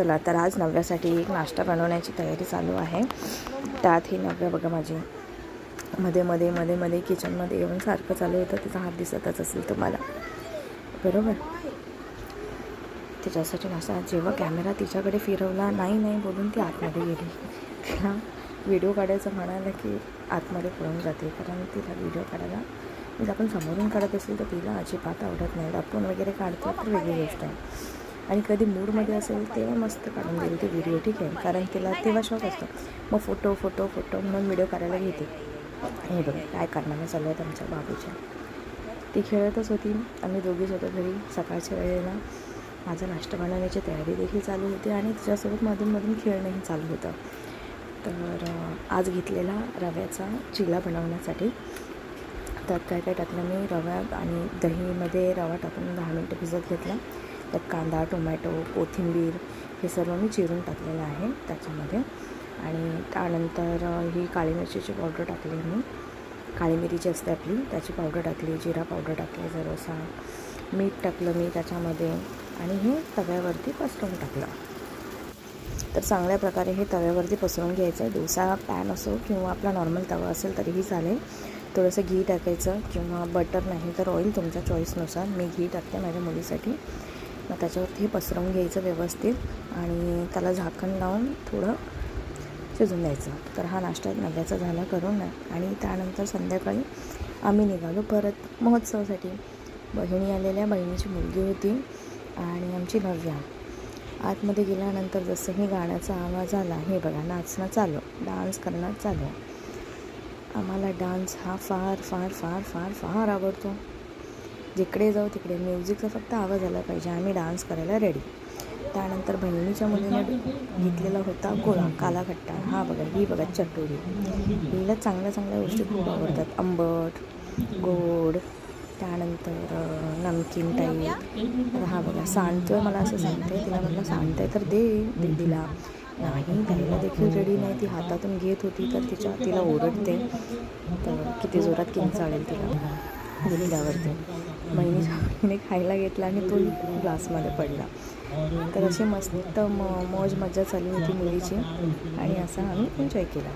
चला तर आज नव्यासाठी एक नाश्ता बनवण्याची तयारी चालू आहे. त्यात ही नव्या बघा माझी मध्ये मध्ये मध्ये मध्ये किचनमध्ये येऊन सारखं चालू होतं. तिचा हात दिसतच असेल तुम्हाला, बरोबर. तिच्यासाठी नाश्ता, जेव्हा कॅमेरा तिच्याकडे फिरवला नाही बोलून ती आतमध्ये गेली. तिला व्हिडिओ काढायचं म्हणालं की आतमध्ये पळून जाते, कारण तिला व्हिडिओ काढायला म्हणजे आपण समोरून काढत असेल तर तिला अजिबात आवडत नाही. लपून वगैरे काढतो तर वेगळी गोष्ट आहे, आणि कधी मूडमध्ये असेल तेव्हा मस्त काढून देईल ती व्हिडिओ, ठीक आहे, कारण तिला तेव्हा शौक असतो. मग फोटो फोटो फोटो म्हणून व्हिडिओ काढायला घेते. हे बघा काय कारनामे चालू आहेत आमच्या बाबूच्या. ती खेळतच होती, आम्ही दोघीच होतो घरी. सकाळच्या वेळेला माझा नाश्ता बनवण्याची तयारी देखील चालू होती आणि तिच्यासोबत मधून खेळणंही चालू होतं. तर आज घेतलेला रव्याचा चिला बनवण्यासाठी त्यात काय काय टाकलं मी. रवा आणि दहीमध्ये रवा टाकून 10 मिनटं भिजत घेतला. त्यात कांदा, टोमॅटो, कोथिंबीर हे सर्व मी चिरून टाकलेलं आहे त्याच्यामध्ये. आणि त्यानंतर ही काळी मिरचीची पावडर टाकली मी, काळी मिरीची असते आपली त्याची पावडर टाकली, जिरा पावडर टाकली, जरासा मीठ टाकलं मी त्याच्यामध्ये, आणि हे तव्यावरती पसरवून टाकलं. तर चांगल्या प्रकारे हे तव्यावरती पसरवून घ्यायचं आहे. डोसा पॅन असो किंवा आपला नॉर्मल तवा असेल तरीही चालेल. थोडंसं घी टाकायचं किंवा बटर नाही तर ऑइल, तुमच्या चॉईसनुसार. मी घी टाकते माझ्या मुलीसाठी. मग त्याच्यावरती हे पसरवून घ्यायचं व्यवस्थित आणि त्याला झाकण लावून थोडं शिजून द्यायचं. तर हा नाश्ता नव्याचा झाला करून. आणि त्यानंतर संध्याकाळी आम्ही निघालो परत महोत्सवासाठी. बहिणी आलेल्या, बहिणीची मुलगी होती आणि आमची नव्या. आतमध्ये गेल्यानंतर जसंही गाण्याचा आवाज आला, हे बघा नाचणं चालू, डान्स करणं चालू. आम्हाला डान्स हा फार फार फार फार फार आवडतो. जिकडे जाऊ तिकडे म्युझिकचा फक्त आवाज आला पाहिजे, आम्ही डान्स करायला रेडी. त्यानंतर बहिणीच्या मुलीने घेतलेला होता गोळा, कालाखट्टा. हा बघा, ही बघा चटोरी. हिला चांगल्या गोष्टी खूप आवडतात, आंबट, गोड, त्यानंतर नमकीन टाईप. हा बघा सांडतो आहे, मला असं सांगते. तिला म्हटलं सांडतं आहे तर दे दीदीला. नाही, द्यायला देखील रेडी नाही. ती हातातून घेत होती तर तिला ओरडते, तर किती जोरात किंचाळेल तिला घेतल्यावरती. बहिणीने खायला घेतला आणि तो ग्लासमध्ये पडला. तर अशी मस्त मौज मजा चालू होती मुलीची, आणि असा आम्ही एन्जॉय केला.